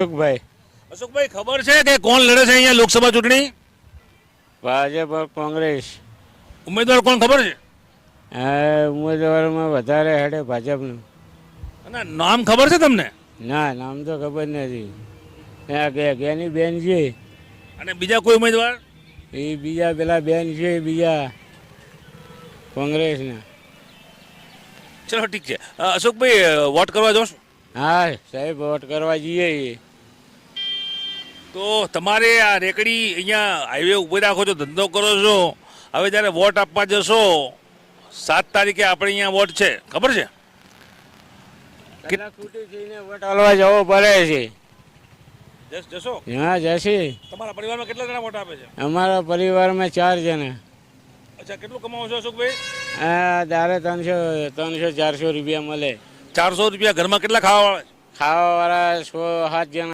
અશોકભાઈ અશોકભાઈ, ખબર છે કે કોણ લડે છે અહીંયા લોકસભા ચૂંટણી? ભાજપ ઓર કોંગ્રેસ ઉમેદવાર કોણ ખબર છે? ઉમેદવારોમાં વધારે હેડે ભાજપનું. અને નામ ખબર છે તમને? ના, નામ તો ખબર નથી. એની બેન છે અને બીજા કોઈ ઉમેદવાર? એ બીજા પેલા બેન છે બીજા કોંગ્રેસના. ચલો ઠીક છે. અશોકભાઈ, વોટ કરવા જોશો? હા સાહેબ, વોટ કરવા જઈએ છીએ. તો તમારે આ રેકડી અહીંયા હાઈવે ઉભી રાખો છો, ધંધો કરો છો, હવે જ્યારે વોટ આપવા જશો 7 તારીખે આપણે અહીંયા વોટ છે, ખબર છે? કલાક છૂટી થઈને વોટ આલવા જવો પડે છે. જશો? હા જશે. તમારા પરિવારમાં કેટલા જણા વોટ આપે છે? અમારા પરિવારમાં 4 જણા. અચ્છા, કેટલું કમાવો છો અશોકભાઈ? દારે 300-400 રૂપિયા મળે. 400 રૂપિયા. ઘરમાં કેટલા ખાવા વાળા છે? ખાવાવાળા 6-7 જણા.